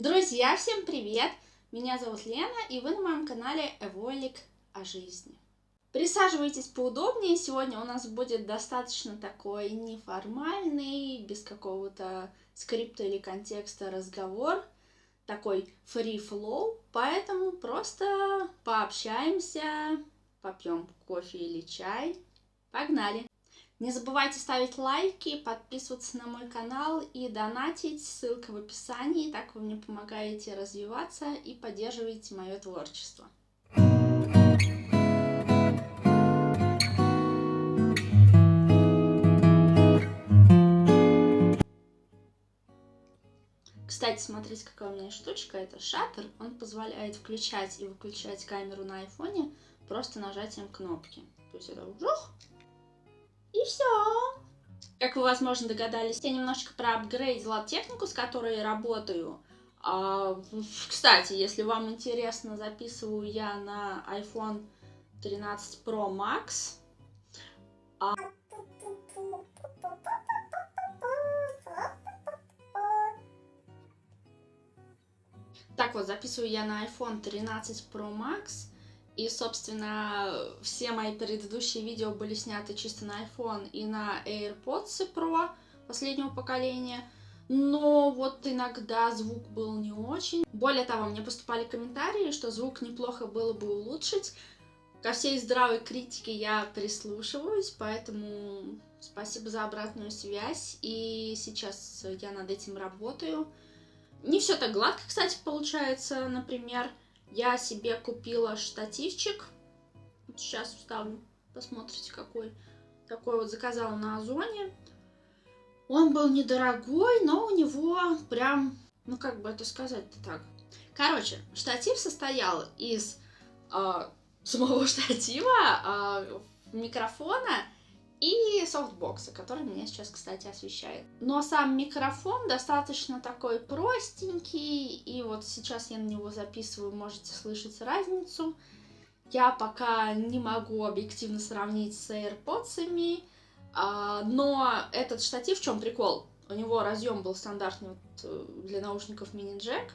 Друзья, всем привет! Меня зовут Лена, и вы на моем канале Эволик о жизни. Присаживайтесь поудобнее, сегодня у нас будет достаточно такой неформальный, без какого-то скрипта или контекста разговор, такой free flow, поэтому просто пообщаемся, попьем кофе или чай. Погнали! Не забывайте ставить лайки, подписываться на мой канал и донатить, ссылка в описании, так вы мне помогаете развиваться и поддерживаете мое творчество. Кстати, смотрите, какая у меня штучка, это шаттер, он позволяет включать и выключать камеру на айфоне просто нажатием кнопки. То есть это жух, и все. Как вы, возможно, догадались, я немножечко проапгрейдила технику, с которой я работаю. Кстати, если вам интересно, записываю я на iPhone 13 Pro Max. Так вот, записываю я на iPhone 13 Pro Max. И, собственно, все мои предыдущие видео были сняты чисто на iPhone и на AirPods Pro последнего поколения. Но вот иногда звук был не очень. Более того, мне поступали комментарии, что звук неплохо было бы улучшить. Ко всей здравой критике я прислушиваюсь, поэтому спасибо за обратную связь. И сейчас я над этим работаю. Не все так гладко, кстати, получается. Например, я себе купила штативчик. Вот сейчас вставлю, посмотрите, какой. Такой вот заказала на Озоне. Он был недорогой, но у него прям, как бы это сказать-то так. Короче, штатив состоял из самого штатива, микрофона и софтбокса, который меня сейчас, кстати, освещает. Но сам микрофон достаточно такой простенький, и вот сейчас я на него записываю, можете слышать разницу. Я пока не могу объективно сравнить с AirPods, но этот штатив, в чем прикол? У него разъем был стандартный для наушников мини-джек,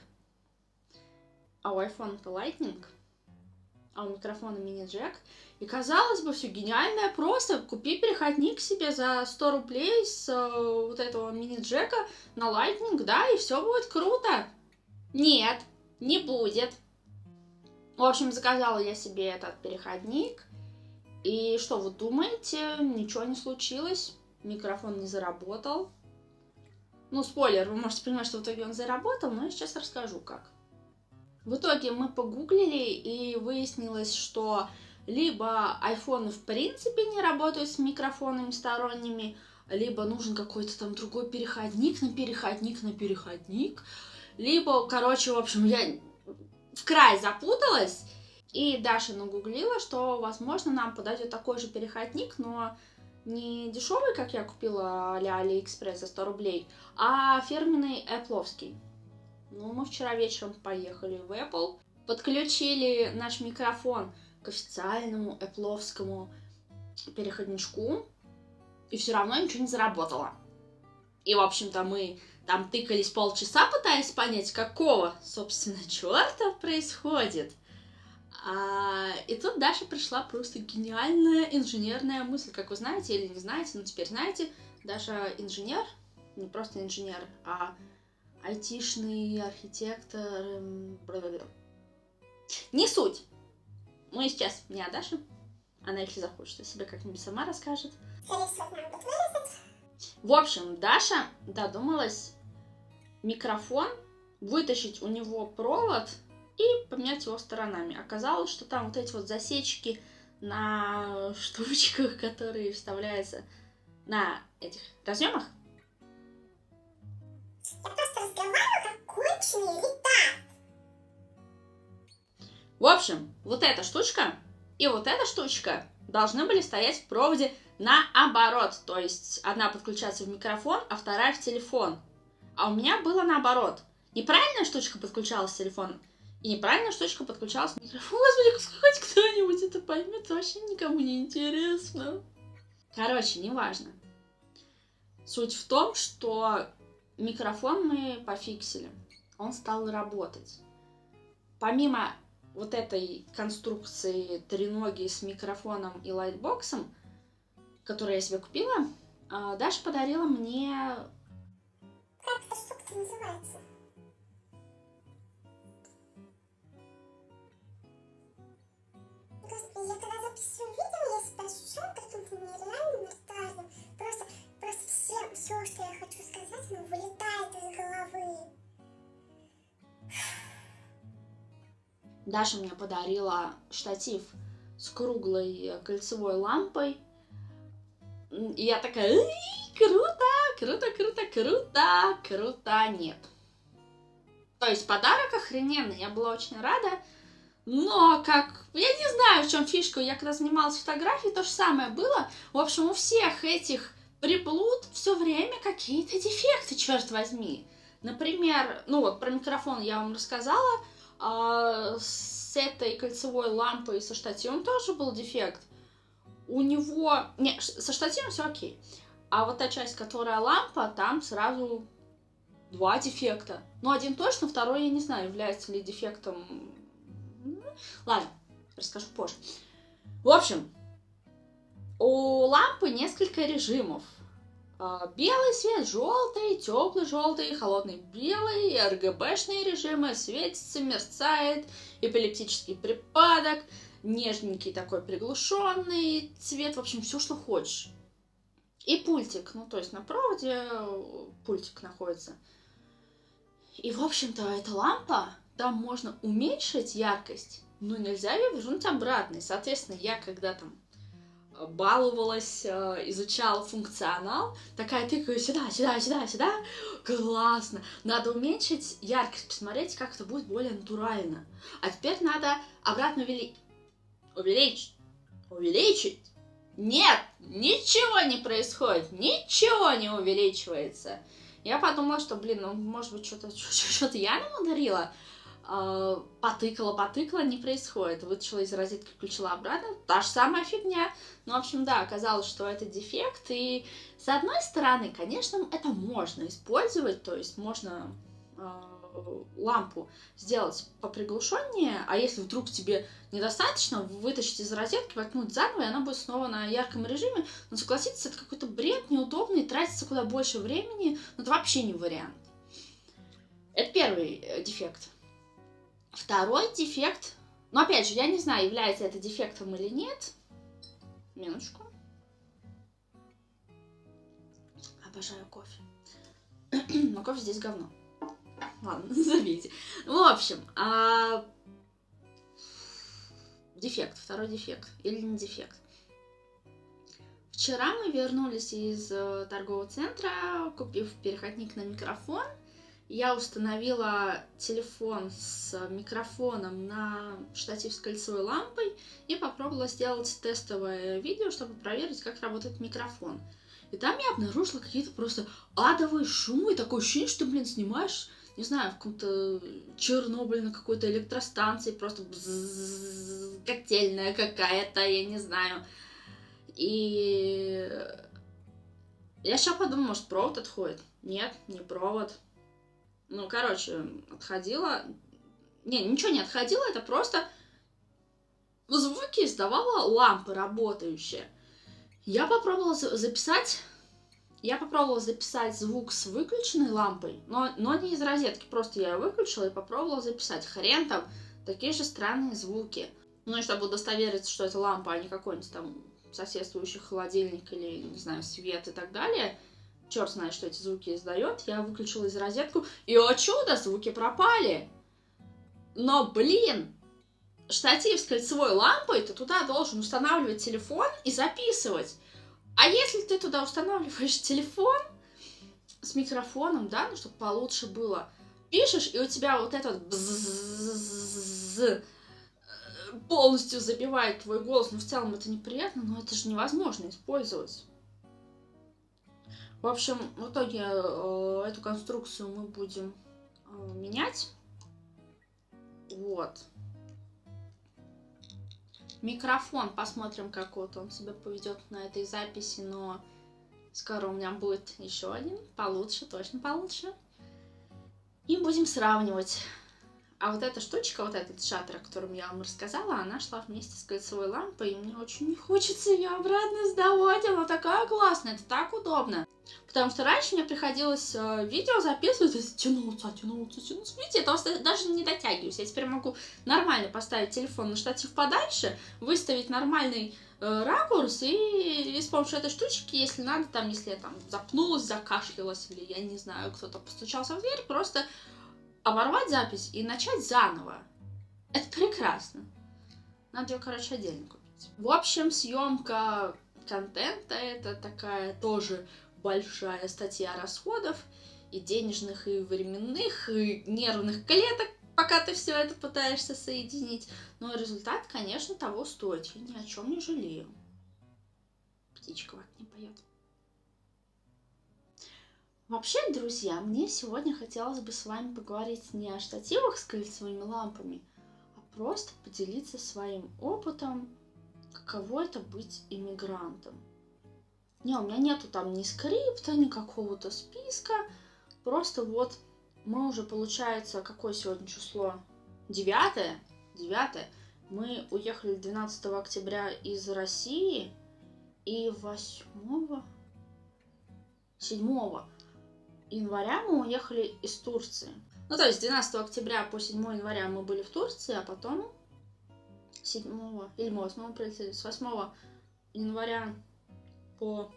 а у iPhone это Lightning, а у микрофона мини-джек. И казалось бы, все гениальное, просто купи переходник себе за 100 рублей с вот этого мини-джека на Lightning, да, и все будет круто. Нет, не будет. В общем, заказала я себе этот переходник. И что вы думаете? Ничего не случилось. Микрофон не заработал. Спойлер, вы можете понимать, что в итоге он заработал, но я сейчас расскажу как. В итоге мы погуглили, и выяснилось, что либо айфоны в принципе не работают с микрофонами сторонними, либо нужен какой-то там другой переходник на переходник на переходник, либо, в общем, я в край запуталась, и Даша нагуглила, что, возможно, нам подойдет такой же переходник, но не дешевый, как я купила а-ля Алиэкспресс за 100 рублей, а фирменный Apple'овский. Мы вчера вечером поехали в Apple, подключили наш микрофон к официальному Apple'овскому переходничку, и все равно ничего не заработало. И, в общем-то, мы там тыкались полчаса, пытаясь понять, какого, собственно, черта происходит. И тут Даша пришла просто гениальная инженерная мысль. Как вы знаете или не знаете, но теперь знаете, Даша инженер, не просто инженер, а айтишный архитектор. Не суть. Мы сейчас не о Даше. Она, если захочет, о себе как-нибудь сама расскажет. В общем, Даша додумалась микрофон вытащить у него провод и поменять его сторонами. Оказалось, что там вот эти вот засечки на штучках, которые вставляются на этих разъемах. Я просто разговариваю как конченый ретард. В общем, вот эта штучка и вот эта штучка должны были стоять в проводе наоборот. То есть одна подключаться в микрофон, а вторая в телефон. А у меня было наоборот. Неправильная штучка подключалась в телефон, и неправильная штучка подключалась в микрофон. Господи, хоть кто-нибудь это поймет, вообще никому не интересно. Короче, неважно. Суть в том, что микрофон мы пофиксили. он стал работать. Помимо вот этой конструкции треноги с микрофоном и лайтбоксом, которую я себе купила, Даша подарила мне... Как эта штука-то называется? Господи, я когда записываю видео, я себя ощущаю каким-то нереальным retardом. Просто все, что я хочу сказать, оно вылетает из головы. Даша мне подарила штатив с круглой кольцевой лампой. И я такая, круто, нет. То есть подарок охрененный, я была очень рада. Но я не знаю, в чем фишка, я когда занималась фотографией, то же самое было. В общем, у всех этих приблуд все время какие-то дефекты, черт возьми. Например, про микрофон я вам рассказала, с этой кольцевой лампой, со штативом тоже был дефект. У него... со штативом все окей. А вот та часть, которая лампа, там сразу 2 дефекта. Один точно, второй я не знаю, является ли дефектом. Ладно, расскажу позже. В общем, у лампы несколько режимов. Белый свет, желтый, теплый желтый, холодный белый, РГБшные режимы, светится, мерцает, эпилептический припадок, нежненький такой приглушенный цвет, в общем, все, что хочешь. И пультик, то есть на проводе пультик находится. И, в общем-то, эта лампа, там можно уменьшить яркость, но нельзя ее вернуть обратно. И, соответственно, я когда там баловалась, изучала функционал, такая тыкаю сюда, классно. Надо уменьшить яркость, посмотреть, как это будет более натурально. А теперь надо обратно увеличить. Нет, ничего не происходит, ничего не увеличивается. Я подумала, что, может быть, что-то я намудрила. Потыкала, не происходит. Вытащила из розетки, включила обратно, та же самая фигня. В общем, да, оказалось, что это дефект. И с одной стороны, конечно, это можно использовать, то есть можно лампу сделать поприглушеннее, а если вдруг тебе недостаточно, вытащить из розетки, воткнуть заново, и она будет снова на ярком режиме. Но согласитесь, это какой-то бред неудобный, тратится куда больше времени, но это вообще не вариант. Это первый дефект. Второй дефект, опять же, я не знаю, является это дефектом или нет. Минуточку. Обожаю кофе. Но кофе здесь говно. Ладно, забейте. В общем, дефект, второй дефект. Или не дефект. Вчера мы вернулись из торгового центра, купив переходник на микрофон. Я установила телефон с микрофоном на штатив с кольцевой лампой и попробовала сделать тестовое видео, чтобы проверить, как работает микрофон. И там я обнаружила какие-то просто адовые шумы, и такое ощущение, что, снимаешь, не знаю, в каком-то Чернобыле на какой-то электростанции, просто котельная какая-то, я не знаю. И я сейчас подумала, может, провод отходит. Нет, не провод. Отходила. Ничего не отходило, это просто звуки издавала лампа работающая. Я попробовала записать звук с выключенной лампой, но не из розетки, просто я ее выключила и попробовала записать. Хрен там, такие же странные звуки. И чтобы удостовериться, что это лампа, а не какой-нибудь там соседствующий холодильник или, не знаю, свет и так далее, черт знает, что эти звуки издает, я выключила из розетку, и, о чудо, звуки пропали. Но, штатив с кольцевой лампой, ты туда должен устанавливать телефон и записывать. А если ты туда устанавливаешь телефон с микрофоном, да, чтобы получше было, пишешь, и у тебя вот этот полностью забивает твой голос, в целом это неприятно, но это же невозможно использовать. В общем, в итоге эту конструкцию мы будем менять. Вот. Микрофон, посмотрим, как он себя поведет на этой записи, но скоро у меня будет еще один, получше, точно получше. И будем сравнивать. А вот эта штучка, вот этот шаттер, о котором я вам рассказала, она шла вместе с кольцевой лампой, и мне очень не хочется ее обратно сдавать, она такая классная, это так удобно. Потому что раньше мне приходилось видео записывать, и тянуться. Видите, я просто даже не дотягиваюсь. Я теперь могу нормально поставить телефон на штатив подальше, выставить нормальный ракурс, и с помощью этой штучки, если надо, там, если я там запнулась, закашлялась, или я не знаю, кто-то постучался в дверь, просто оборвать запись и начать заново. Это прекрасно. Надо ее, короче, отдельно купить. В общем, съемка контента — это такая тоже большая статья расходов, и денежных, и временных, и нервных клеток, пока ты все это пытаешься соединить. Но результат, конечно, того стоит. Я ни о чем не жалею. Птичка вот не поет. Вообще, друзья, мне сегодня хотелось бы с вами поговорить не о штативах с кольцевыми лампами, а просто поделиться своим опытом, каково это быть иммигрантом. Не, у меня нету там ни скрипта, ни какого-то списка, просто вот мы уже, получается, какое сегодня число? 9? 9. Мы уехали 12 октября из России, и 7 января мы уехали из Турции. Ну, то есть 12 октября по 7 января мы были в Турции, а потом 7 или 8 мы прилетели. С 8 января по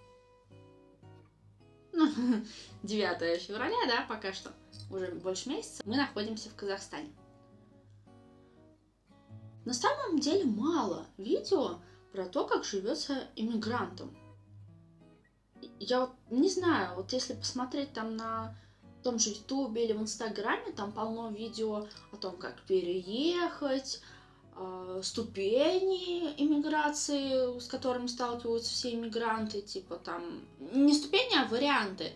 9 февраля, да, пока что, уже больше месяца, мы находимся в Казахстане. На самом деле мало видео про то, как живется иммигрантам. Я вот не знаю, вот если посмотреть там на том же Ютубе или в Инстаграме, там полно видео о том, как переехать, ступени иммиграции, с которыми сталкиваются все иммигранты, типа там, не ступени, а варианты,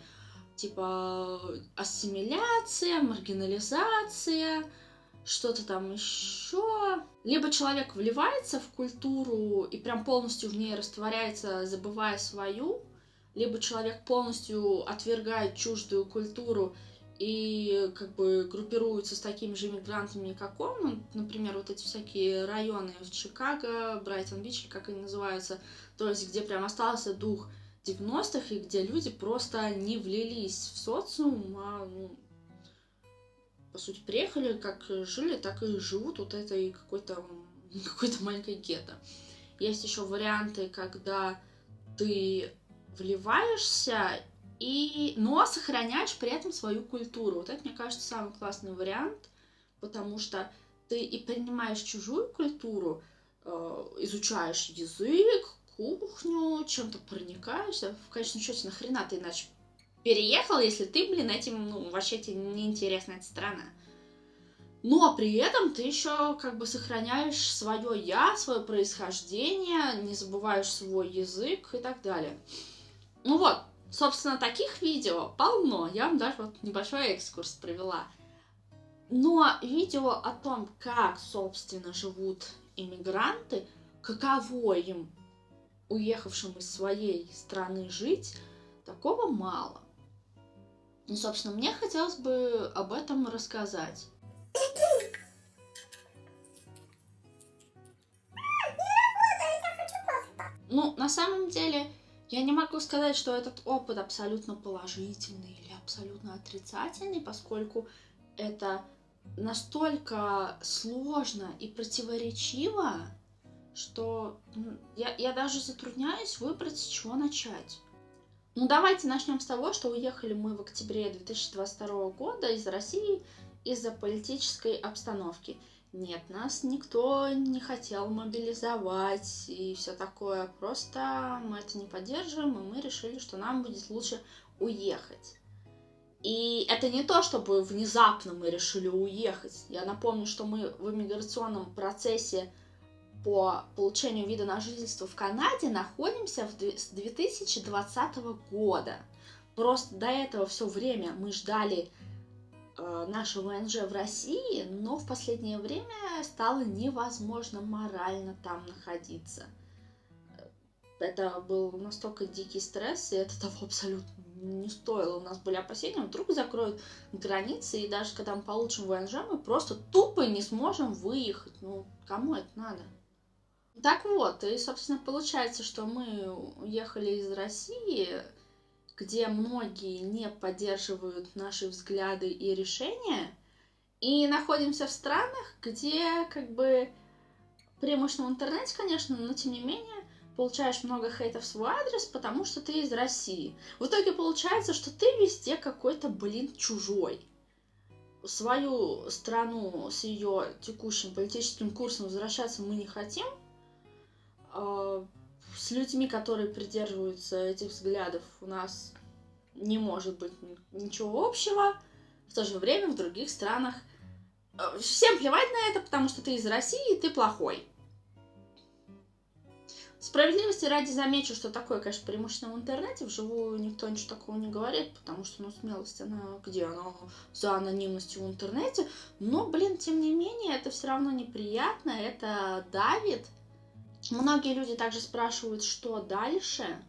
типа ассимиляция, маргинализация, что-то там еще. Либо человек вливается в культуру и прям полностью в ней растворяется, забывая свою, либо человек полностью отвергает чуждую культуру и как бы группируется с такими же иммигрантами, как он. Ну, например, вот эти всякие районы в Чикаго, Брайтон-Бич, как они называются, то есть где прям остался дух 90-х, и где люди просто не влились в социум, а, ну, по сути, приехали, как жили, так и живут вот этой какой-то маленькой гетто. Есть еще варианты, когда ты вливаешься, но сохраняешь при этом свою культуру. Вот это, мне кажется, самый классный вариант, потому что ты и принимаешь чужую культуру, изучаешь язык, кухню, чем-то проникаешься. В конечном счете, нахрена ты иначе переехал, если ты, этим, вообще тебе неинтересна эта страна. Но при этом ты еще как бы сохраняешь свое я, свое происхождение, не забываешь свой язык и так далее. Ну вот, собственно, таких видео полно. Я вам даже вот небольшой экскурс провела. Но видео о том, как, собственно, живут иммигранты, каково им, уехавшим из своей страны, жить, такого мало. Ну, собственно, мне хотелось бы об этом рассказать. Ну, на самом деле, я не могу сказать, что этот опыт абсолютно положительный или абсолютно отрицательный, поскольку это настолько сложно и противоречиво, что я даже затрудняюсь выбрать, с чего начать. Ну, давайте начнем с того, что уехали мы в октябре 2022 года из России из-за политической обстановки. Нет, нас никто не хотел мобилизовать и все такое. Просто мы это не поддерживаем, и мы решили, что нам будет лучше уехать. И это не то, чтобы внезапно мы решили уехать. Я напомню, что мы в иммиграционном процессе по получению вида на жительство в Канаде находимся с 2020 года. Просто до этого все время мы ждали нашего ВНЖ в России, но в последнее время стало невозможно морально там находиться. Это был настолько дикий стресс, и это того абсолютно не стоило. У нас были опасения, вдруг закроют границы, и даже когда мы получим ВНЖ, мы просто тупо не сможем выехать. Ну, кому это надо? Так вот, и, собственно, получается, что мы уехали из России, где многие не поддерживают наши взгляды и решения, и находимся в странах, где, как бы, преимущественно в интернете, конечно, но тем не менее, получаешь много хейта в свой адрес, потому что ты из России. В итоге получается, что ты везде какой-то, блин, чужой. В свою страну с ее текущим политическим курсом возвращаться мы не хотим. С людьми, которые придерживаются этих взглядов, у нас не может быть ничего общего. В то же время в других странах всем плевать на это, потому что ты из России, и ты плохой. Справедливости ради замечу, что такое, конечно, преимущественно в интернете. Вживую никто ничего такого не говорит, потому что, ну, смелость, она где? Она за анонимностью в интернете. Но, блин, тем не менее, это все равно неприятно, это давит. Многие люди также спрашивают, что дальше.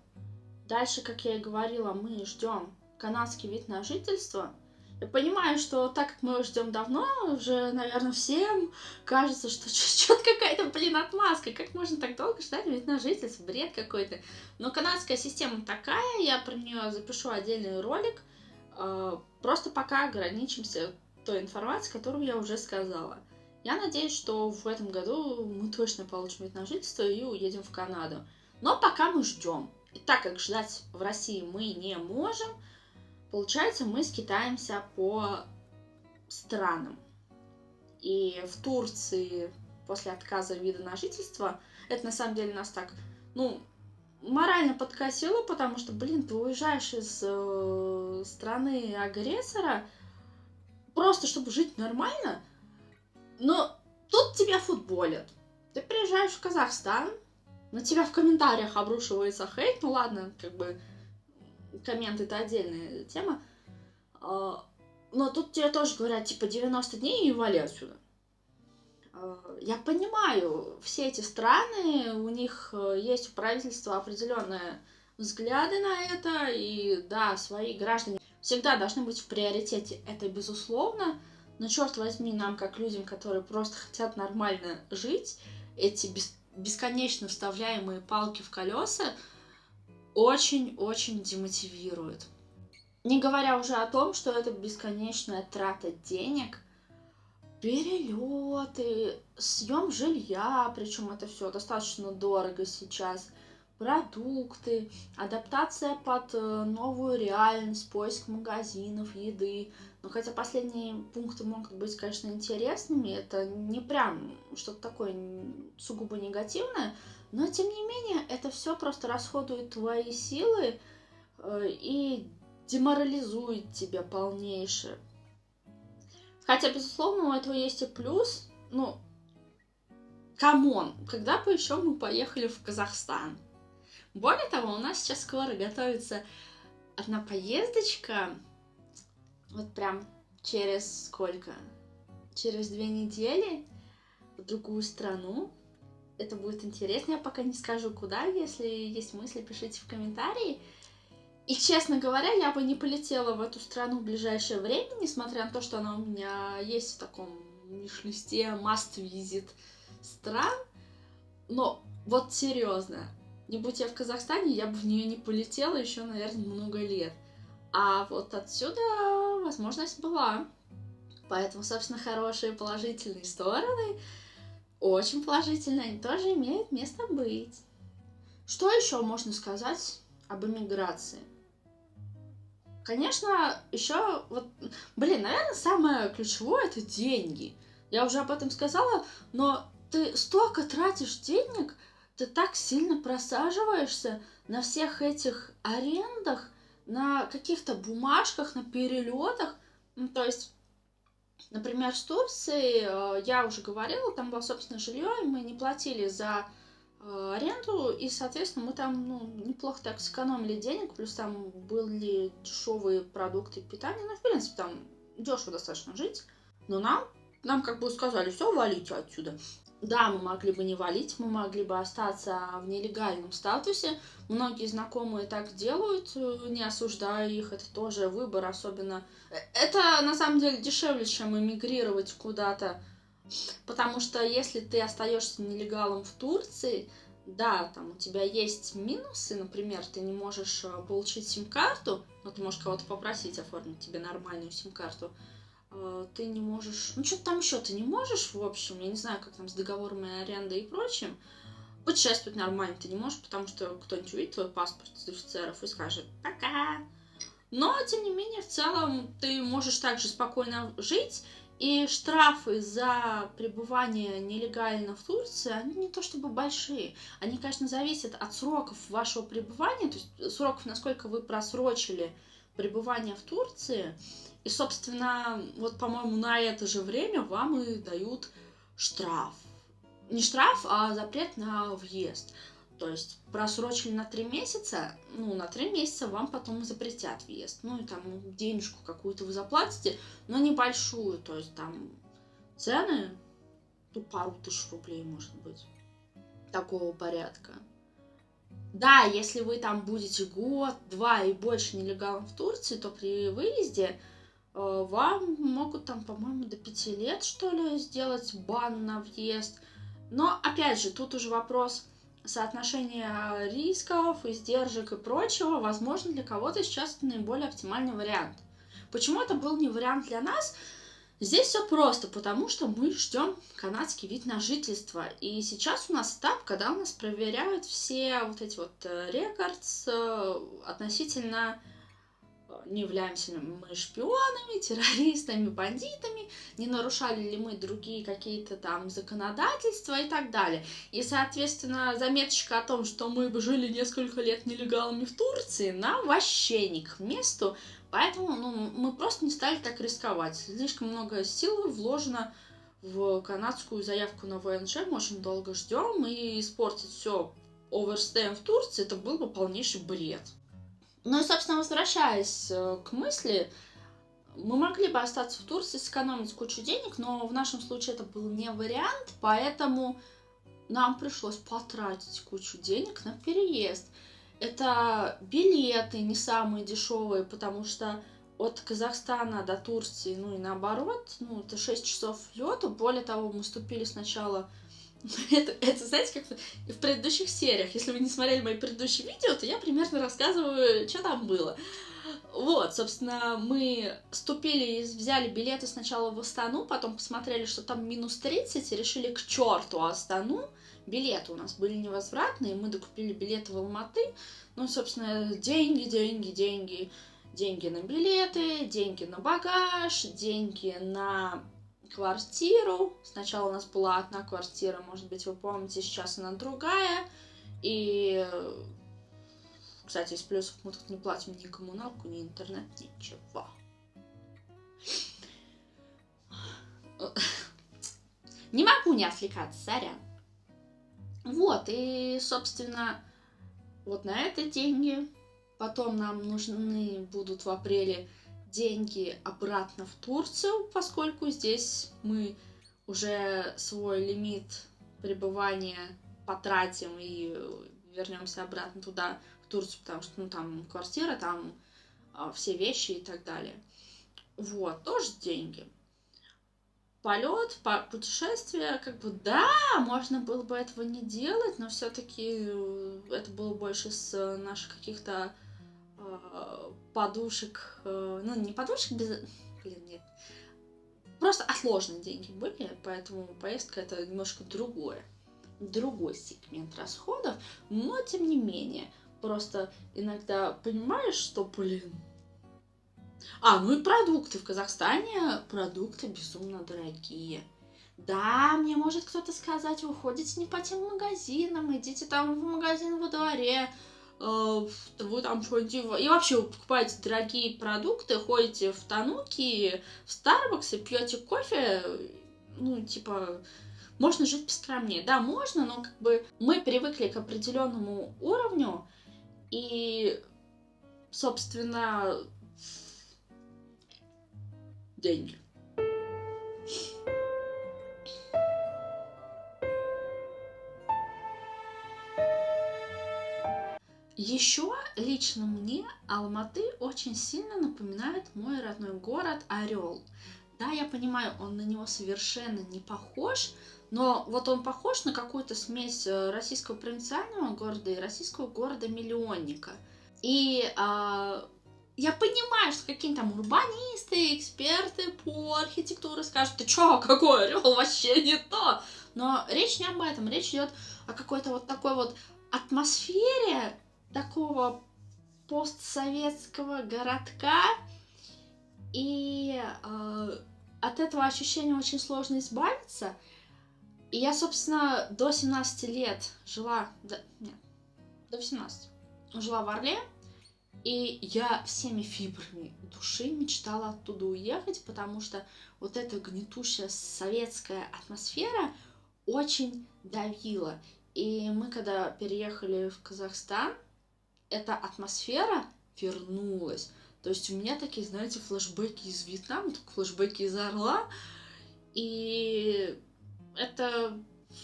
Дальше, как я и говорила, мы ждем канадский вид на жительство. Я понимаю, что так как мы его ждем давно, уже, наверное, всем кажется, что что-то какая-то, блин, отмазка. Как можно так долго ждать вид на жительство? Бред какой-то. Но канадская система такая, я про нее запишу отдельный ролик. Просто пока ограничимся той информацией, которую я уже сказала. Я надеюсь, что в этом году мы точно получим вид на жительство и уедем в Канаду. Но пока мы ждем. И так как ждать в России мы не можем, получается, мы скитаемся по странам. И в Турции после отказа вида на жительство, это на самом деле нас так, ну, морально подкосило, потому что, блин, ты уезжаешь из страны агрессора просто чтобы жить нормально, но тут тебя футболят. Ты приезжаешь в Казахстан, на тебя в комментариях обрушивается хейт, ну ладно, как бы комменты это отдельная тема, но тут тебе тоже говорят, типа, 90 дней и вали отсюда. Я понимаю, все эти страны, у них есть у правительства определенные взгляды на это, и да, свои граждане всегда должны быть в приоритете, это безусловно, но черт возьми, нам, как людям, которые просто хотят нормально жить, эти бесконечно вставляемые палки в колеса очень-очень демотивируют. Не говоря уже о том, что это бесконечная трата денег, перелеты, съем жилья, причем это все достаточно дорого сейчас, продукты, адаптация под новую реальность, поиск магазинов, еды. Ну, хотя последние пункты могут быть, конечно, интересными, это не прям что-то такое сугубо негативное, но, тем не менее, это все просто расходует твои силы и деморализует тебя полнейше. Хотя, безусловно, у этого есть и плюс. Ну, камон, когда бы еще мы поехали в Казахстан? Более того, у нас сейчас скоро готовится одна поездочка. Вот прям через сколько? Через 2 недели в другую страну. Это будет интересно. Я пока не скажу, куда. Если есть мысли, пишите в комментарии. И, честно говоря, я бы не полетела в эту страну в ближайшее время, несмотря на то, что она у меня есть в таком виш-листе must visit стран. Но вот серьезно, не будь я в Казахстане, я бы в нее не полетела еще, наверное, много лет. А вот отсюда возможность была. Поэтому, собственно, хорошие положительные стороны, очень положительные, они тоже имеют место быть. Что еще можно сказать об эмиграции? Конечно, еще вот, блин, наверное, самое ключевое — это деньги. Я уже об этом сказала, но ты столько тратишь денег, ты так сильно просаживаешься на всех этих арендах, на каких-то бумажках, на перелетах. Ну, то есть, например, в Турции, я уже говорила, там было собственное жилье, и мы не платили за аренду, и, соответственно, мы там, ну, неплохо так сэкономили денег, плюс там были дешевые продукты питания, ну, в принципе, там дешево достаточно жить, но нам как бы сказали, все, валите отсюда. Да, мы могли бы не валить, мы могли бы остаться в нелегальном статусе. Многие знакомые так делают, не осуждая их, это тоже выбор, особенно... Это на самом деле дешевле, чем эмигрировать куда-то, потому что если ты остаешься нелегалом в Турции, да, там у тебя есть минусы, например, ты не можешь получить сим-карту, но ты можешь кого-то попросить оформить тебе нормальную сим-карту, ты не можешь... Ну, что-то там еще ты не можешь, в общем, я не знаю, как там с договорами аренды и прочим. Путешествовать нормально ты не можешь, потому что кто-нибудь увидит твой паспорт из офицеров и скажет «пока». Но, тем не менее, в целом, ты можешь также спокойно жить, и штрафы за пребывание нелегально в Турции, они не то чтобы большие. Они, конечно, зависят от сроков вашего пребывания, то есть сроков, насколько вы просрочили пребывание в Турции. И, собственно, вот, по-моему, на это же время вам и дают штраф. Не штраф, а запрет на въезд. То есть просрочили на 3 месяца, ну, на 3 месяца вам потом запретят въезд. Ну, и там денежку какую-то вы заплатите, но небольшую. То есть там цены, ну, пару тысяч рублей, может быть, такого порядка. Да, если вы там будете год, два и больше нелегалом в Турции, то при выезде вам могут там, по-моему, до 5 лет, что ли, сделать бан на въезд. Но, опять же, тут уже вопрос соотношения рисков, издержек и прочего. Возможно, для кого-то сейчас это наиболее оптимальный вариант. Почему это был не вариант для нас? Здесь все просто, потому что мы ждем канадский вид на жительство. И сейчас у нас этап, когда у нас проверяют все вот эти вот рекордс относительно не являемся ли мы шпионами, террористами, бандитами, не нарушали ли мы другие какие-то там законодательства и так далее. И, соответственно, заметочка о том, что мы бы жили несколько лет нелегалами в Турции, нам вообще не к месту, поэтому мы просто не стали так рисковать. Слишком много сил вложено в канадскую заявку на ВНЖ, мы очень долго ждем, и испортить все оверстеем в Турции, это был бы полнейший бред. Ну и, собственно, возвращаясь к мысли, мы могли бы остаться в Турции, сэкономить кучу денег, но в нашем случае это был не вариант, поэтому нам пришлось потратить кучу денег на переезд. Это билеты не самые дешевые, потому что от Казахстана до Турции, ну и наоборот, ну это 6 часов лета. Более того, мы ступили сначала... Это, знаете, как в предыдущих сериях. Если вы не смотрели мои предыдущие видео, то я примерно рассказываю, что там было. Вот, собственно, мы ступили, взяли билеты сначала в Астану, потом посмотрели, что там минус 30, и решили к черту Астану. Билеты у нас были невозвратные, мы докупили билеты в Алматы. Ну, собственно, деньги. Деньги на билеты, деньги на багаж, деньги на квартиру. Сначала у нас была одна квартира, может быть, вы помните, сейчас она другая. И, кстати, из плюсов мы тут не платим ни коммуналку, ни интернет, ничего. Не могу не отвлекаться, сорян. Вот, и, собственно, вот на это деньги. Потом нам нужны будут в апреле деньги обратно в Турцию, поскольку здесь мы уже свой лимит пребывания потратим и вернемся обратно туда, в Турцию, потому что, ну, там квартира, там все вещи и так далее. Вот, тоже деньги. Полет, путешествие, как бы, да, можно было бы этого не делать, но все-таки это было больше с наших каких-то подушек, ну, не подушек, блин, нет, просто отложенные деньги были, поэтому поездка это немножко другой сегмент расходов, но тем не менее, просто иногда понимаешь, что, блин, ну и продукты. В Казахстане продукты безумно дорогие. Да, мне может кто-то сказать, вы ходите не по тем магазинам, идите там в магазин во дворе, вы там что-нибудь... И вообще вы покупаете дорогие продукты, ходите в Тануки, в Старбаксе, пьете кофе, ну, типа, можно жить поскромнее. Да, можно, но как бы мы привыкли к определенному уровню, и, собственно, деньги. Еще лично мне Алматы очень сильно напоминает мой родной город Орел. Да, я понимаю, он на него совершенно не похож, но вот он похож на какую-то смесь российского провинциального города и российского города-миллионника. И я понимаю, что какие-то там урбанисты, эксперты по архитектуре скажут: ты чё, какой Орел, вообще не то. Но речь не об этом, речь идет о какой-то вот такой вот атмосфере такого постсоветского городка, и от этого ощущения очень сложно избавиться. И я, собственно, до 17 лет жила, до 18 жила в Орле, и я всеми фибрами души мечтала оттуда уехать, потому что вот эта гнетущая советская атмосфера очень давила. И мы, когда переехали в Казахстан, эта атмосфера вернулась. То есть у меня такие, знаете, флешбеки из Вьетнама, флешбеки из Орла, и это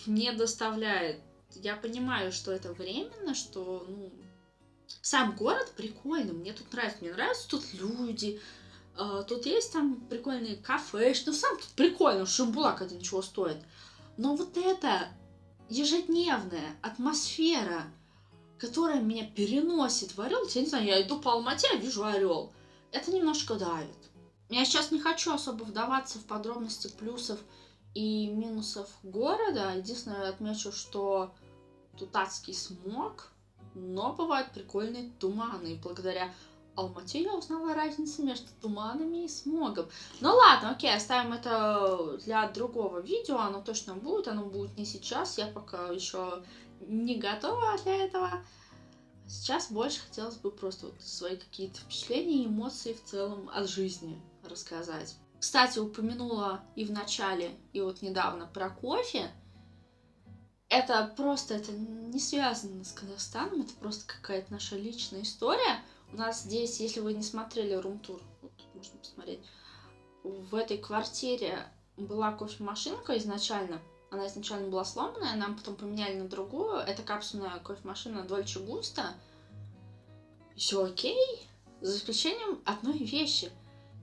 не доставляет. Я понимаю, что это временно, что, сам город прикольный, мне тут нравится. Мне нравятся тут люди, тут есть там прикольные кафе, что сам тут прикольно, Шимбулак один чего стоит. Но вот эта ежедневная атмосфера, которая меня переносит в Орел, я не знаю, я иду по Алмате, я вижу Орел. Это немножко давит. Я сейчас не хочу особо вдаваться в подробности плюсов и минусов города. Единственное, я отмечу, что тут адский смог, но бывают прикольные туманы. И благодаря Алмате я узнала разницу между туманами и смогом. Ну ладно, окей, оставим это для другого видео. Оно точно будет, оно будет не сейчас. Я пока еще не готова для этого. Сейчас больше хотелось бы просто вот свои какие-то впечатления и эмоции в целом от жизни рассказать. Кстати, упомянула и в начале, и вот недавно про кофе. Это не связано с Казахстаном, это просто какая-то наша личная история. У нас здесь, если вы не смотрели рум-тур, вот тут можно посмотреть, в этой квартире была кофемашинка изначально. Она изначально была сломанная, нам потом поменяли на другую. Это капсульная кофемашина Dolce Gusto. Все окей, за исключением одной вещи.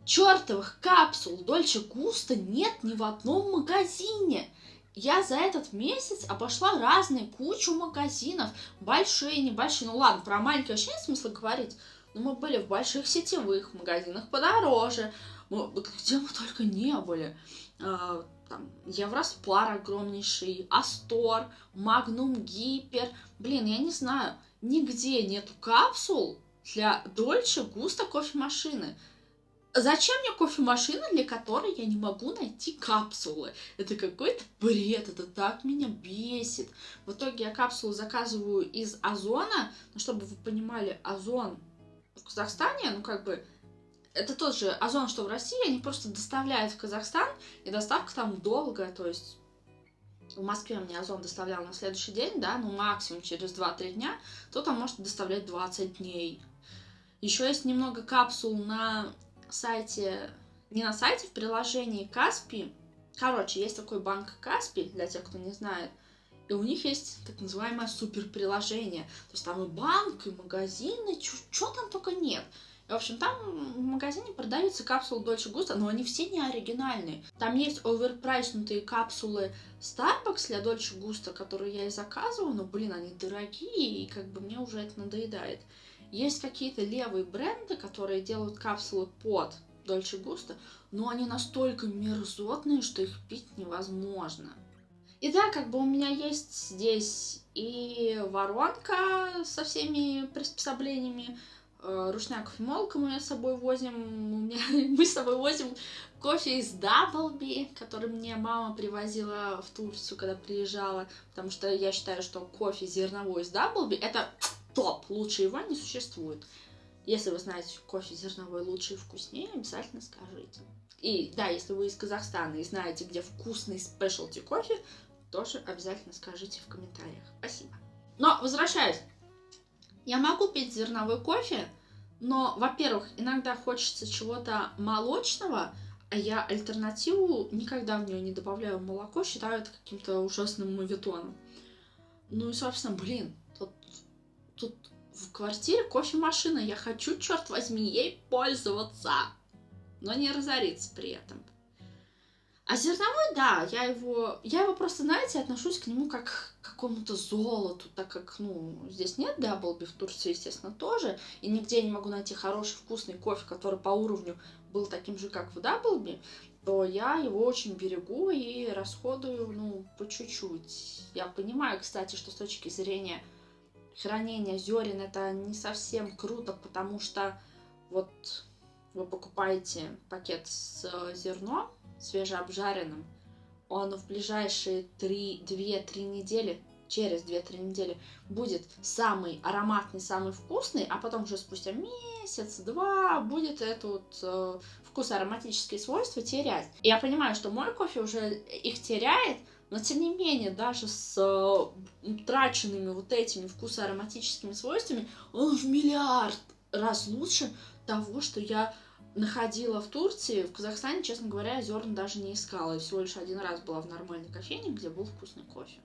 Чёртовых капсул Dolce Gusto нет ни в одном магазине. Я за этот месяц обошла кучу магазинов. Большие, небольшие. Ну ладно, про маленькие вообще нет смысла говорить. Но мы были в больших сетевых магазинах подороже. Где мы только не были. Там Евроспар огромнейший, Астор, Магнум Гипер. Блин, я не знаю, нигде нету капсул для Dolce Gusto кофемашины. Зачем мне кофемашина, для которой я не могу найти капсулы? Это какой-то бред, это так меня бесит. В итоге я капсулу заказываю из Озона. Но чтобы вы понимали, Озон в Казахстане, это тот же Озон, что в России, они просто доставляют в Казахстан, и доставка там долго, то есть в Москве мне Озон доставлял на следующий день, да, максимум через 2-3 дня, то там может доставлять 20 дней. Еще есть немного капсул на сайте, не на сайте, в приложении Каспи. Короче, есть такой банк Каспи, для тех, кто не знает, и у них есть так называемое суперприложение. То есть там и банк, и магазины, чего там только нет. И, в общем, там в магазине продаются капсулы Dolce Gusto, но они все не оригинальные. Там есть оверпрайснутые капсулы Starbucks для Dolce Gusto, которые я и заказываю, но, они дорогие, и мне уже это надоедает. Есть какие-то левые бренды, которые делают капсулы под Dolce Gusto, но они настолько мерзотные, что их пить невозможно. И да, у меня есть здесь и воронка со всеми приспособлениями, ручная кофемолка мы с собой возим. Мы с собой возим кофе из Даблби, который мне мама привозила в Турцию, когда приезжала, потому что я считаю, что кофе зерновой из Даблби — это топ, лучше его не существует. Если вы знаете кофе зерновой лучше и вкуснее, обязательно скажите. И да, если вы из Казахстана и знаете, где вкусный спешлти кофе, тоже обязательно скажите в комментариях. Спасибо. Но возвращаясь. Я могу пить зерновой кофе, но, во-первых, иногда хочется чего-то молочного, а я альтернативу никогда в нее не добавляю молоко, считаю это каким-то ужасным моветоном. Ну и, собственно, тут в квартире кофемашина, я хочу, черт возьми, ей пользоваться, но не разориться при этом. А зерновой, да, я его просто, знаете, отношусь к нему как к какому-то золоту, так как, здесь нет Даблби, в Турции, естественно, тоже, и нигде не могу найти хороший вкусный кофе, который по уровню был таким же, как в Даблби, то я его очень берегу и расходую, по чуть-чуть. Я понимаю, кстати, что с точки зрения хранения зерен это не совсем круто, потому что вот вы покупаете пакет с зерном, свежеобжаренным, он в ближайшие 2-3 недели, через 2-3 недели будет самый ароматный, самый вкусный, а потом уже спустя месяц-два будет этот вкус, ароматические свойства терять. И я понимаю, что мой кофе уже их теряет, но тем не менее, даже с утраченными вот этими вкусоароматическими свойствами, он в миллиард раз лучше того, что я находила в Турции. В Казахстане, честно говоря, зерна даже не искала. Я всего лишь один раз была в нормальной кофейне, где был вкусный кофе.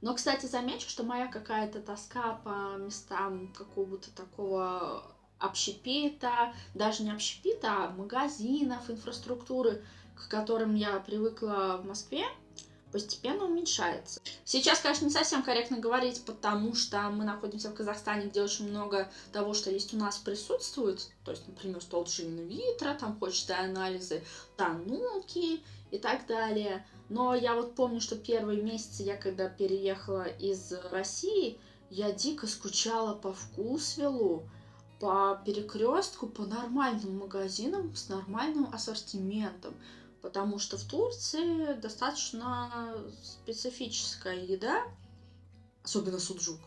Но, кстати, замечу, что моя какая-то тоска по местам какого-то такого общепита, даже не общепита, а магазинов, инфраструктуры, к которым я привыкла в Москве, постепенно уменьшается. Сейчас, конечно, не совсем корректно говорить, потому что мы находимся в Казахстане, где очень много того, что есть у нас, присутствует. То есть, например, тот же инвитро, там почта, анализы, тануки и так далее. Но я вот помню, что первые месяцы я, когда переехала из России, я дико скучала по Вкусвиллу, по Перекрестку, по нормальным магазинам с нормальным ассортиментом. Потому что в Турции достаточно специфическая еда, особенно суджук.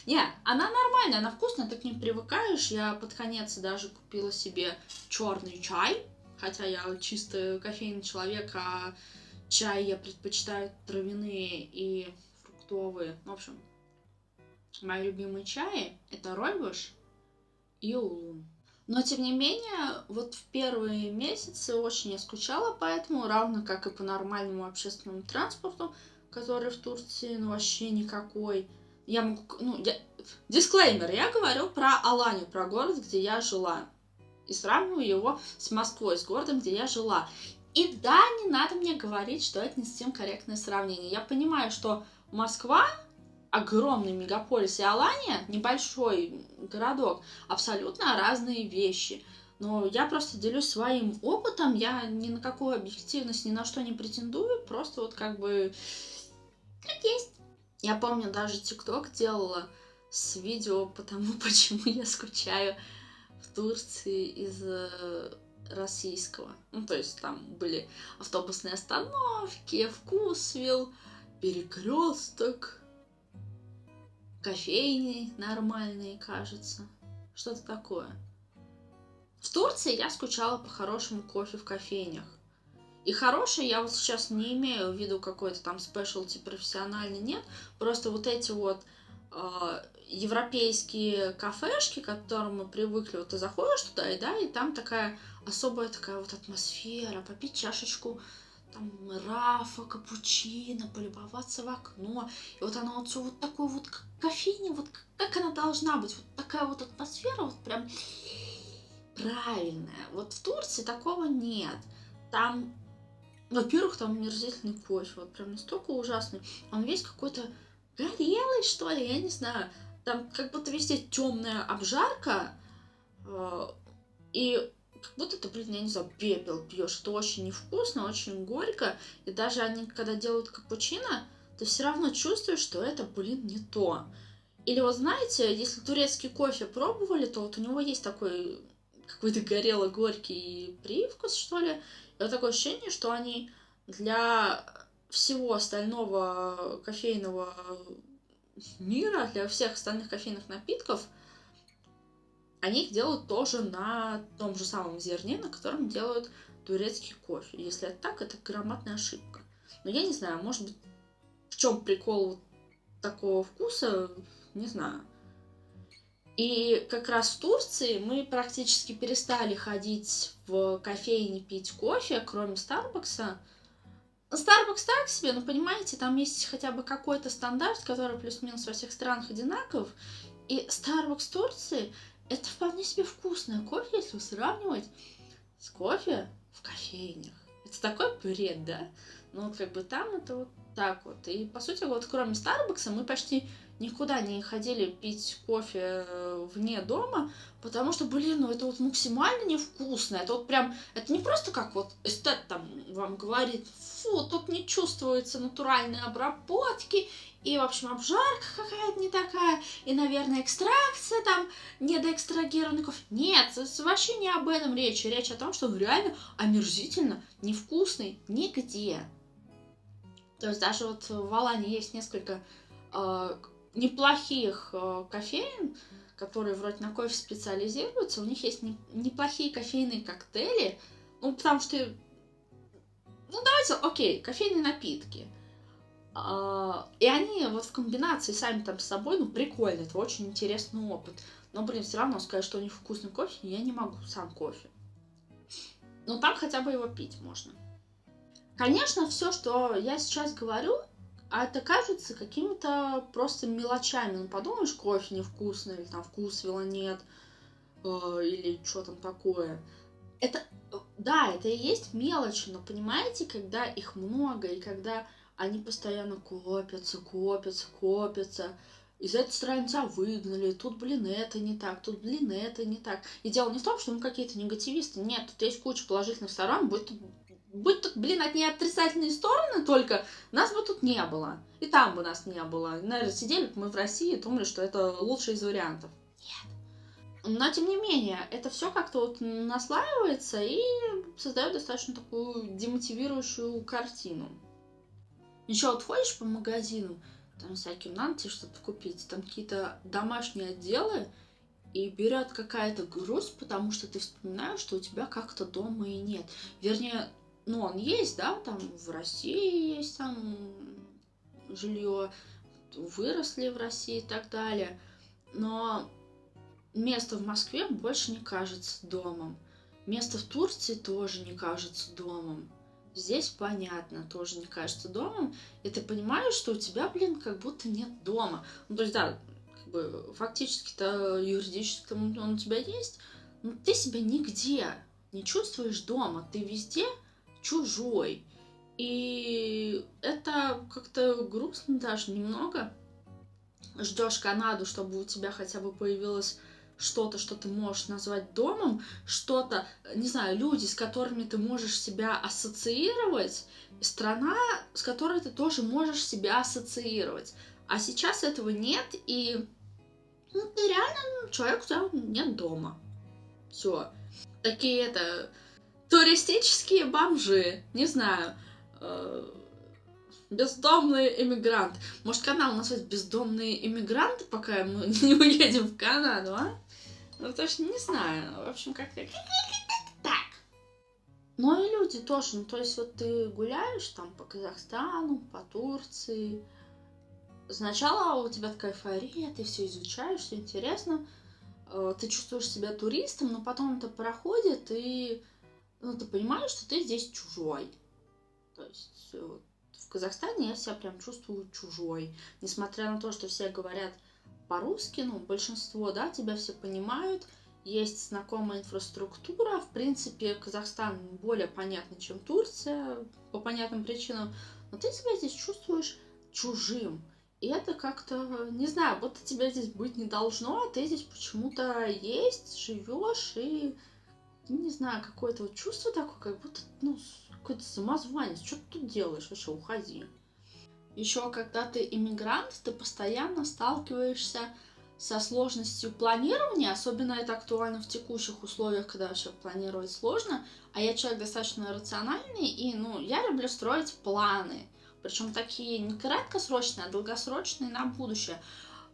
Не, она нормальная, она вкусная, ты к ней привыкаешь. Я под конец даже купила себе черный чай, хотя я чисто кофейный человек, а чай я предпочитаю травяные и фруктовые. В общем, мои любимые чаи — это ройбуш и улун. Но, тем не менее, вот в первые месяцы очень я скучала по этому, равно как и по нормальному общественному транспорту, который в Турции, вообще никакой. Я могу, дисклеймер, я говорю про Аланию, про город, где я жила, и сравниваю его с Москвой, с городом, где я жила. И да, не надо мне говорить, что это не совсем корректное сравнение. Я понимаю, что Москва, огромный мегаполис, и Алания, небольшой городок, абсолютно разные вещи. Но я просто делюсь своим опытом, я ни на какую объективность, ни на что не претендую, просто вот как есть. Я помню, даже ТикТок делала с видео по тому, почему я скучаю в Турции из российского. То есть там были автобусные остановки, Вкусвилл, Перекресток, кофейни нормальные, кажется. Что-то такое. В Турции я скучала по хорошему кофе в кофейнях. И хороший я вот сейчас не имею в виду какой-то там спешлти профессиональный, нет. Просто вот эти вот европейские кафешки, к которым мы привыкли, вот ты заходишь туда, и там такая особая такая вот атмосфера, попить чашечку там рафа, капучино, полюбоваться в окно. И вот она вот все вот такое вот, как кофейня, вот как она должна быть. Вот такая вот атмосфера, вот прям правильная. Вот в Турции такого нет. Там, во-первых, там омерзительный кофе, вот прям настолько ужасный. Он весь какой-то горелый, что ли, я не знаю. Там как будто везде темная обжарка, и как будто ты, я не знаю, пепел пьешь. Это очень невкусно, очень горько. И даже они, когда делают капучино, ты все равно чувствуешь, что это, не то. Или вот знаете, если турецкий кофе пробовали, то вот у него есть такой какой-то горело-горький привкус, что ли. И вот такое ощущение, что они для всего остального кофейного мира, для всех остальных кофейных напитков, они их делают тоже на том же самом зерне, на котором делают турецкий кофе. Если это так, это громадная ошибка. Но я не знаю, может быть, в чем прикол вот такого вкуса, не знаю. И как раз в Турции мы практически перестали ходить в кофейни пить кофе, кроме Старбакса. Starbucks так себе, но понимаете, там есть хотя бы какой-то стандарт, который плюс-минус во всех странах одинаков. И Starbucks Турции это вполне себе вкусное кофе, если сравнивать с кофе в кофейнях. Это такой бред, да? Но вот как бы там это вот так вот. И по сути, вот кроме Старбакса мы почти никуда не ходили пить кофе вне дома, потому что, блин, ну это вот максимально невкусно. Это вот прям, это не просто как вот эстет там вам говорит, фу, тут не чувствуется натуральной обработки, и, в общем, обжарка какая-то не такая, и, наверное, экстракция там, недоэкстрагированный кофе. Нет, вообще не об этом речь. Речь о том, что он реально омерзительно невкусный нигде. То есть даже вот в Алане есть несколько неплохих кофеин, которые вроде на кофе специализируются. У них есть неплохие кофейные коктейли. Ну, потому что... Ну, давайте, окей, кофейные напитки. И они вот в комбинации сами там с собой, ну, прикольно, это очень интересный опыт. Но, блин, все равно сказать, что у них вкусный кофе, я не могу, сам кофе. Но там хотя бы его пить можно. Конечно, все, что я сейчас говорю, это кажется какими-то просто мелочами. Ну, подумаешь, кофе невкусный, или там вкусвилла нет, или что там такое. Это, да, это и есть мелочи, но понимаете, когда их много, и когда они постоянно копятся, из этой страны тебя выгнали, тут, блин, это не так, тут, блин, это не так. И дело не в том, что мы какие-то негативисты, нет, тут есть куча положительных сторон, будь тут, блин, одни отрицательные стороны только, нас бы тут не было. И там бы нас не было. Наверное, сидели бы мы в России и думали, что это лучший из вариантов. Нет. Но, тем не менее, это все как-то вот наслаивается и создает достаточно такую демотивирующую картину. Еще вот ходишь по магазинам, там всяким, надо тебе что-то купить, там какие-то домашние отделы, и берет какая-то грусть, потому что ты вспоминаешь, что у тебя как-то дома и нет. Вернее, ну, он есть, да, там в России есть там жилье, выросли в России и так далее, но место в Москве больше не кажется домом. Место в Турции тоже не кажется домом. Здесь, понятно, тоже не кажется домом, и ты понимаешь, что у тебя, блин, как будто нет дома. Ну, то есть, да, как бы фактически-то, юридически он у тебя есть, но ты себя нигде не чувствуешь дома, ты везде чужой. И это как-то грустно даже немного. Ждешь Канаду, чтобы у тебя хотя бы появилось что-то, что ты можешь назвать домом, что-то, не знаю, люди, с которыми ты можешь себя ассоциировать, страна, с которой ты тоже можешь себя ассоциировать. А сейчас этого нет, и ну, ты реально человек, у тебя нет дома. Все. Такие туристические бомжи, не знаю, бездомные иммигранты. Может, канал назвать «Бездомные иммигранты», пока мы не уедем в Канаду, а? Ну, точно не знаю. В общем, как-то так. Ну и люди тоже. Ну, то есть, вот ты гуляешь там по Казахстану, по Турции. Сначала у тебя такая эйфория, ты все изучаешь, все интересно. Ты чувствуешь себя туристом, но потом это проходит, и ну, ты понимаешь, что ты здесь чужой. То есть в Казахстане я себя прям чувствую чужой. Несмотря на то, что все говорят по-русски, ну, большинство, да, тебя все понимают, есть знакомая инфраструктура. В принципе, Казахстан более понятный, чем Турция, по понятным причинам, но ты себя здесь чувствуешь чужим. И это как-то, не знаю, будто тебя здесь быть не должно, а ты здесь почему-то есть, живешь, и, не знаю, какое-то вот чувство такое, как будто, ну, какой-то самозванец, что ты тут делаешь, вообще уходи. Еще когда ты иммигрант, ты постоянно сталкиваешься со сложностью планирования, особенно это актуально в текущих условиях, когда вообще планировать сложно, а я человек достаточно рациональный, и, ну, я люблю строить планы, причем такие не краткосрочные, а долгосрочные на будущее.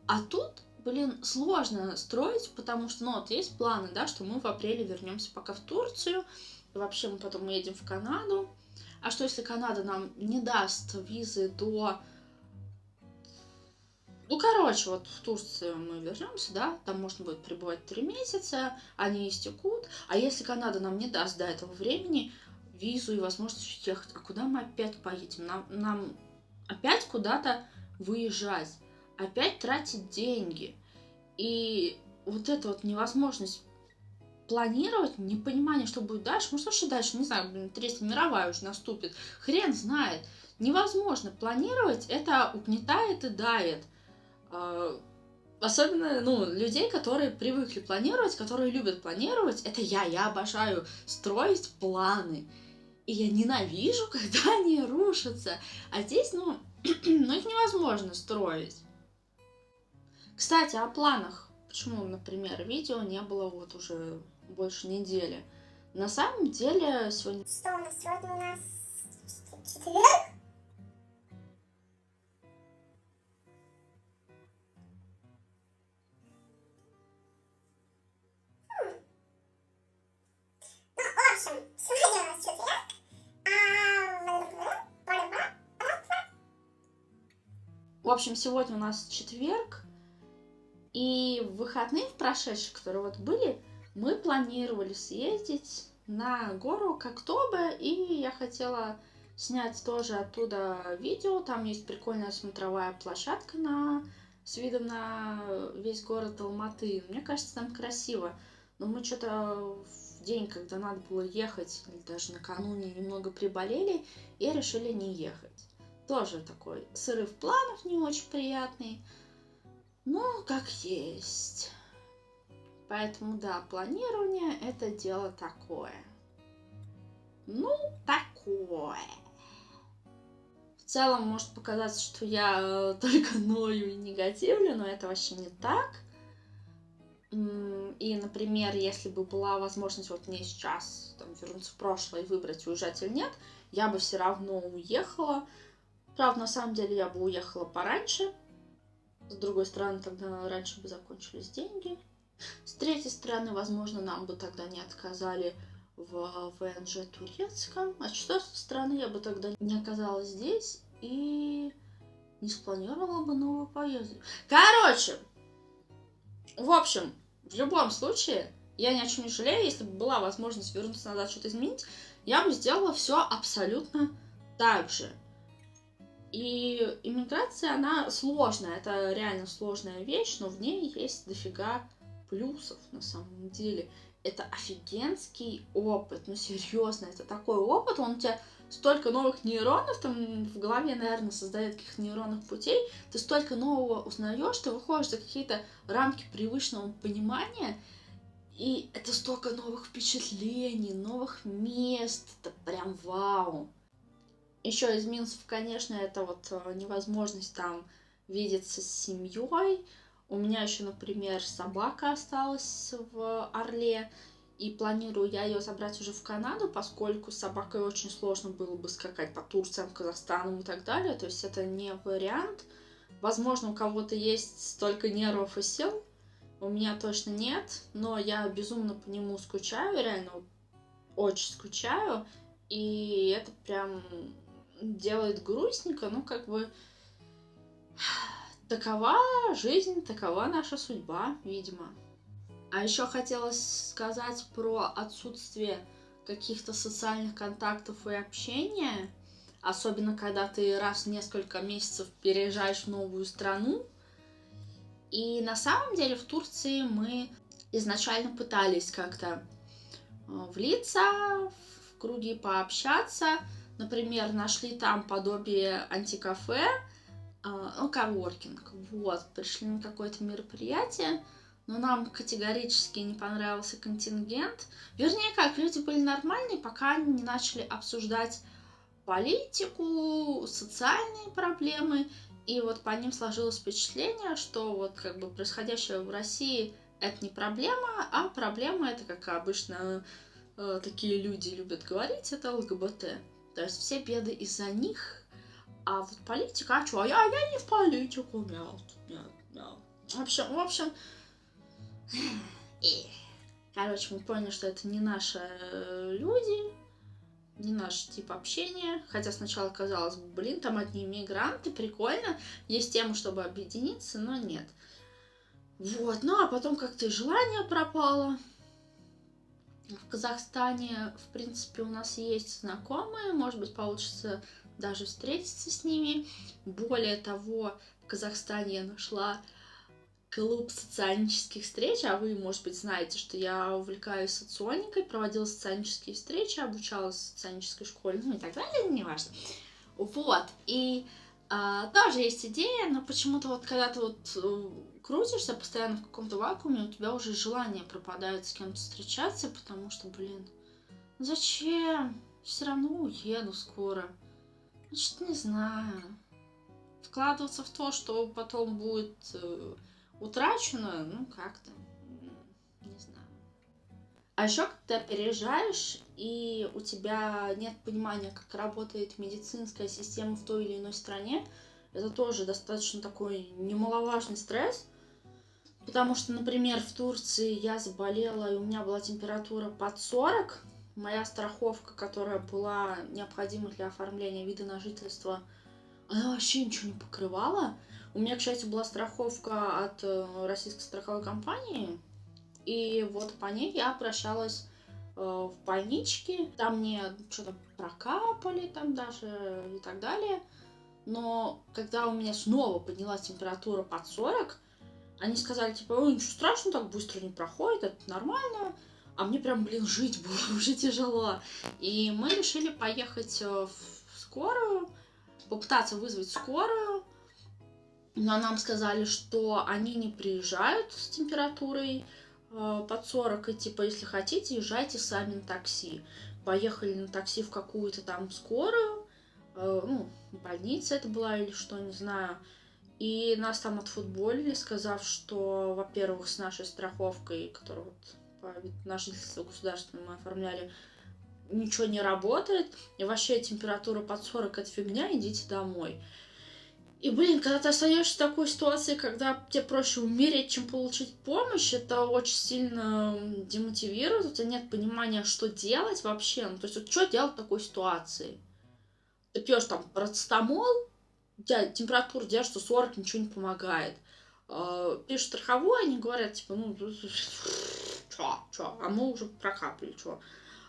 А тут, блин, сложно строить, потому что, ну, вот есть планы, да, что мы в апреле вернемся пока в Турцию, и вообще мы потом едем в Канаду. А что, если Канада нам не даст визы до... Ну, короче, вот в Турцию мы вернемся, да, там можно будет пребывать 3 месяца, они истекут. А если Канада нам не даст до этого времени визу и возможность ехать, а куда мы опять поедем? Нам опять куда-то выезжать, опять тратить деньги. И вот эта вот невозможность планировать, непонимание, что будет дальше. Может, вообще дальше, не знаю, блин, Третья мировая уже наступит. Хрен знает. Невозможно планировать, это угнетает и давит. Особенно, людей, которые привыкли планировать, которые любят планировать. Это я обожаю строить планы. И я ненавижу, когда они рушатся. А здесь, их невозможно строить. Кстати, о планах. Почему, например, видео не было вот уже больше недели? На самом деле, сегодня... Что у нас? Сегодня у нас четверг? Ну, в общем, сегодня у нас четверг. В общем, сегодня у нас четверг. И в выходные, в прошедшие, которые вот были, мы планировали съездить на гору Коктобе, и я хотела снять тоже оттуда видео. Там есть прикольная смотровая площадка с видом на весь город Алматы. Мне кажется, там красиво. Но мы что-то в день, когда надо было ехать, или даже накануне, немного приболели и решили не ехать. Тоже такой срыв планов не очень приятный. Ну, как есть. Поэтому, да, планирование — это дело такое. Такое. В целом, может показаться, что я только ною и негативлю, но это вообще не так. И, например, если бы была возможность вот мне сейчас вернуться в прошлое и выбрать, уезжать или нет, я бы все равно уехала. Правда, на самом деле, я бы уехала пораньше. С другой стороны, тогда раньше бы закончились деньги. С третьей стороны, возможно, нам бы тогда не отказали в ВНЖ турецком. А с четвертой стороны, я бы тогда не оказалась здесь и не спланировала бы новую поездку. Короче, в общем, в любом случае, я ни о чем не жалею. Если бы была возможность вернуться назад, что-то изменить, я бы сделала все абсолютно так же. И иммиграция, она сложная, это реально сложная вещь, но в ней есть дофига плюсов на самом деле. Это офигенский опыт, серьезно, это такой опыт, он у тебя столько новых нейронов там в голове, наверное, создает каких-то нейронных путей, ты столько нового узнаешь, ты выходишь за какие-то рамки привычного понимания, и это столько новых впечатлений, новых мест, это прям вау. Еще из минусов, конечно, это вот невозможность там видеться с семьей. У меня еще, например, собака осталась в Орле, и планирую я ее забрать уже в Канаду, поскольку с собакой очень сложно было бы скакать по Турциям, Казахстанам и так далее. То есть это не вариант. Возможно, у кого-то есть столько нервов и сил, у меня точно нет, но я безумно по нему скучаю, реально очень скучаю, и это прям делает грустненько, такова жизнь, такова наша судьба, видимо. А еще хотелось сказать про отсутствие каких-то социальных контактов и общения, особенно когда ты раз в несколько месяцев переезжаешь в новую страну. И на самом деле в Турции мы изначально пытались как-то влиться в круги, пообщаться. Например, нашли там подобие антикафе, коворкинг. Вот, пришли на какое-то мероприятие, но нам категорически не понравился контингент. Вернее, как, люди были нормальные, пока они не начали обсуждать политику, социальные проблемы. И вот по ним сложилось впечатление, что вот как бы происходящее в России это не проблема, а проблема это, как обычно такие люди любят говорить, это ЛГБТ. То есть все беды из-за них, а вот политика, а что, я не в политику, нет. В общем, короче, мы поняли, что это не наши люди, не наш тип общения. Хотя сначала казалось, там одни иммигранты, прикольно, есть тема, чтобы объединиться, но нет. Вот, а потом как-то и желание пропало. В Казахстане, в принципе, у нас есть знакомые, может быть, получится даже встретиться с ними. Более того, в Казахстане я нашла клуб соционических встреч, а вы, может быть, знаете, что я увлекаюсь соционикой, проводила соционические встречи, обучалась в соционической школе, ну и так далее, неважно. Вот, и тоже есть идея, но почему-то вот когда ты вот крутишься постоянно в каком-то вакууме, у тебя уже желание пропадает с кем-то встречаться, потому что, блин, зачем? Все равно уеду скоро. Значит, не знаю. Вкладываться в то, что потом будет утрачено, ну как-то, не знаю. А еще, когда переезжаешь, и у тебя нет понимания, как работает медицинская система в той или иной стране, это тоже достаточно такой немаловажный стресс, потому что, например, в Турции я заболела, и у меня была температура под 40, моя страховка, которая была необходима для оформления вида на жительство, она вообще ничего не покрывала. У меня, к счастью, была страховка от российской страховой компании, и вот по ней я обращалась в больнички. Там мне что-то прокапали там даже и так далее. Но когда у меня снова поднялась температура под 40, они сказали, типа, ой, ничего страшного, так быстро не проходит, это нормально. А мне прям, блин, жить было уже тяжело. И мы решили поехать в скорую, попытаться вызвать скорую. Но нам сказали, что они не приезжают с температурой под 40, и типа, если хотите, езжайте сами на такси. Поехали на такси в какую-то там скорую, ну, больница это была или что, не знаю. И нас там отфутболили, сказав, что, во-первых, с нашей страховкой, которую вот по вид на жительство государственное мы оформляли, ничего не работает, и вообще температура под 40 это фигня, идите домой. И, блин, когда ты остаешься в такой ситуации, когда тебе проще умереть, чем получить помощь, это очень сильно демотивирует, у тебя нет понимания, что делать вообще. Ну, то есть, вот что делать в такой ситуации? Ты пьешь там парацетамол, у тебя температура держится 40, ничего не помогает. Пишешь страховую, они говорят, типа, ну, чё, а мы уже прокапали, чё.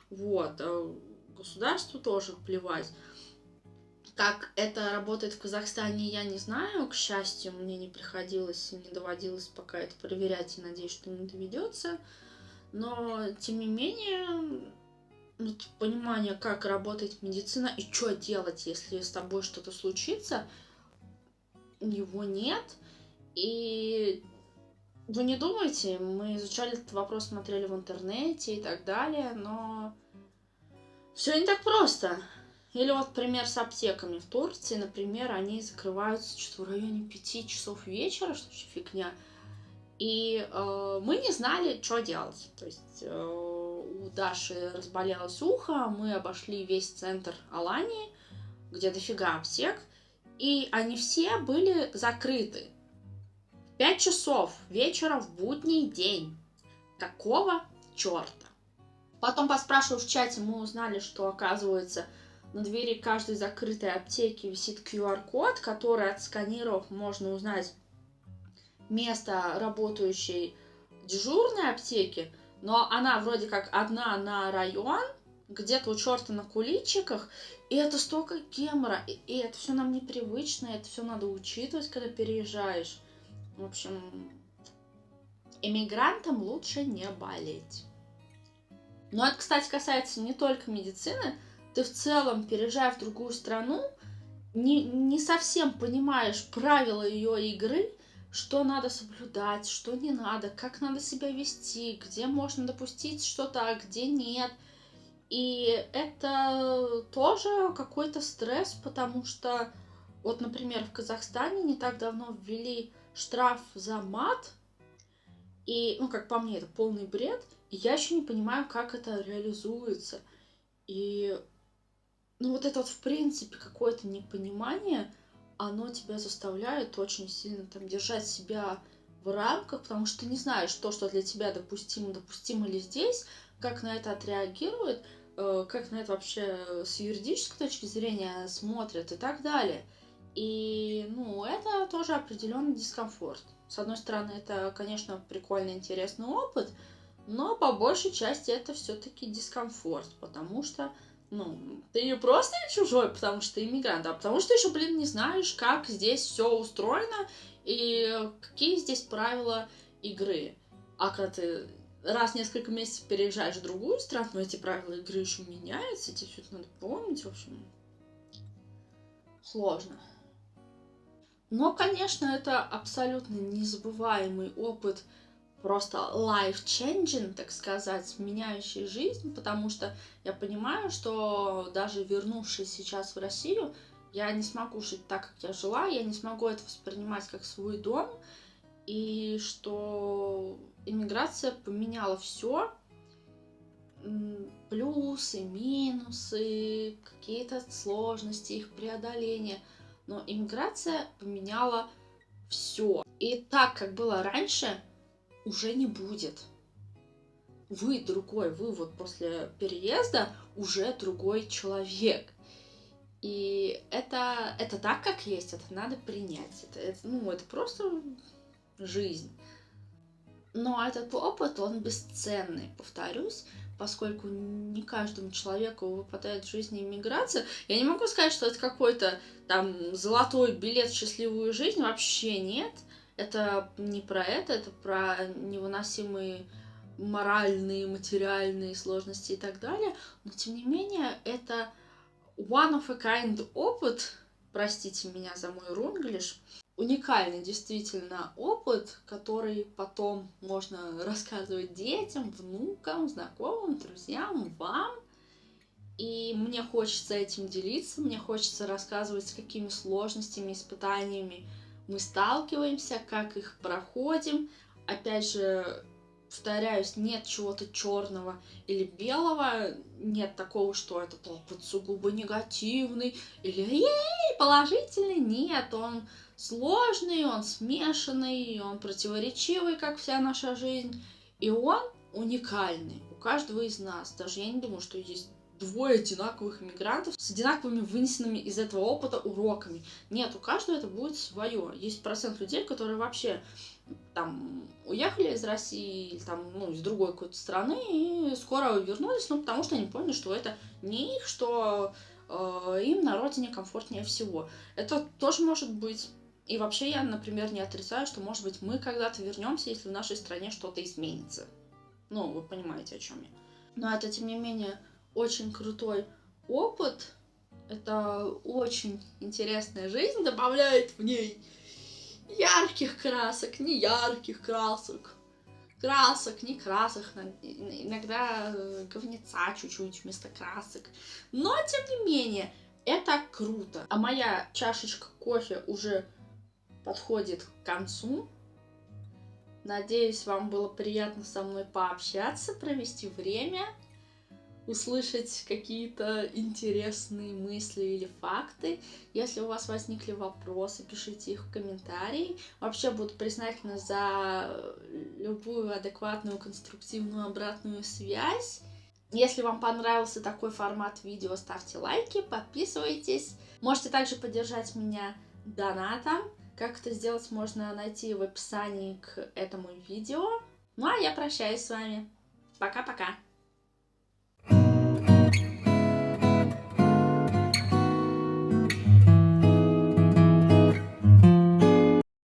Вот, государству тоже плевать. Как это работает в Казахстане, я не знаю. К счастью, мне не приходилось и не доводилось пока это проверять, и надеюсь, что не доведется. Но, тем не менее, вот понимание, как работает медицина и что делать, если с тобой что-то случится, его нет. И вы не думайте, мы изучали этот вопрос, смотрели в интернете и так далее, но все не так просто. Или вот пример с аптеками. В Турции, например, они закрываются что-то в районе 5 часов вечера, что вообще фигня. И мы не знали, что делать. То есть у Даши разболелось ухо, мы обошли весь центр Алании, где дофига аптек, и они все были закрыты. 5 часов вечера в будний день. Какого черта? Потом, поспрашивав в чате, мы узнали, что, оказывается, на двери каждой закрытой аптеки висит QR-код, который, отсканировав, можно узнать место работающей дежурной аптеки, но она вроде как одна на район, где-то у черта на куличиках, и это столько гемора, и это все нам непривычно, это все надо учитывать, когда переезжаешь. В общем, иммигрантам лучше не болеть. Но это, кстати, касается не только медицины. Ты в целом, переезжая в другую страну, не совсем понимаешь правила ее игры, что надо соблюдать, что не надо, как надо себя вести, где можно допустить что-то, а где нет. И это тоже какой-то стресс, потому что, вот, например, в Казахстане не так давно ввели штраф за мат, и, ну, как по мне, это полный бред, и я еще не понимаю, как это реализуется. И ну вот это вот в принципе какое-то непонимание, оно тебя заставляет очень сильно там держать себя в рамках, потому что ты не знаешь, то, что для тебя допустимо ли здесь, как на это отреагирует, как на это вообще с юридической точки зрения смотрят и так далее. И, ну, это тоже определенный дискомфорт. С одной стороны, это, конечно, прикольный, интересный опыт, но по большей части это все-таки дискомфорт, потому что ну, ты не просто чужой, потому что ты иммигрант, а потому что еще, блин, не знаешь, как здесь все устроено, И какие здесь правила игры? А когда ты раз в несколько месяцев переезжаешь в другую страну, эти правила игры еще меняются, тебе все это надо помнить, в общем, сложно. Но, конечно, это абсолютно незабываемый опыт, просто life-changing, так сказать, меняющий жизнь, потому что я понимаю, что даже вернувшись сейчас в Россию, я не смогу жить так, как я жила, я не смогу это воспринимать как свой дом, и что иммиграция поменяла все, плюсы, минусы, какие-то сложности, их преодоления, но иммиграция поменяла все. И так, как было раньше, уже не будет. Вы другой, вы вот после переезда уже другой человек. И это так, как есть, это надо принять. Это просто жизнь. Но этот опыт, он бесценный, повторюсь, поскольку не каждому человеку выпадает в жизни иммиграция. Я не могу сказать, что это какой-то там золотой билет в счастливую жизнь, вообще нет. Это не про это про невыносимые моральные, материальные сложности и так далее. Но, тем не менее, это one of a kind опыт, простите меня за мой рунглиш, уникальный действительно опыт, который потом можно рассказывать детям, внукам, знакомым, друзьям, вам. И мне хочется этим делиться, мне хочется рассказывать, с какими сложностями, испытаниями мы сталкиваемся, как их проходим. Опять же, повторяюсь, нет чего-то черного или белого, нет такого, что этот опыт сугубо негативный или положительный. Нет, он сложный, он смешанный, он противоречивый, как вся наша жизнь, и он уникальный у каждого из нас. Даже я не думаю, что есть двое одинаковых иммигрантов с одинаковыми вынесенными из этого опыта уроками. Нет, у каждого это будет свое. Есть процент людей, которые вообще там уехали из России или там, из другой какой-то страны и скоро вернулись, потому что они поняли, что это не их, что им на родине комфортнее всего. Это тоже может быть. И вообще я, например, не отрицаю, что, может быть, мы когда-то вернемся, если в нашей стране что-то изменится. Вы понимаете, о чем я. Но это, тем не менее, очень крутой опыт. Это очень интересная жизнь, добавляет в ней ярких красок, не ярких красок, не красок, иногда говнеца чуть-чуть вместо красок. Но, тем не менее, это круто. А моя чашечка кофе уже подходит к концу. Надеюсь, вам было приятно со мной пообщаться, провести время, услышать какие-то интересные мысли или факты. Если у вас возникли вопросы, пишите их в комментарии. Вообще буду признательна за любую адекватную, конструктивную обратную связь. Если вам понравился такой формат видео, ставьте лайки, подписывайтесь. Можете также поддержать меня донатом. Как это сделать, можно найти в описании к этому видео. А я прощаюсь с вами. Пока-пока.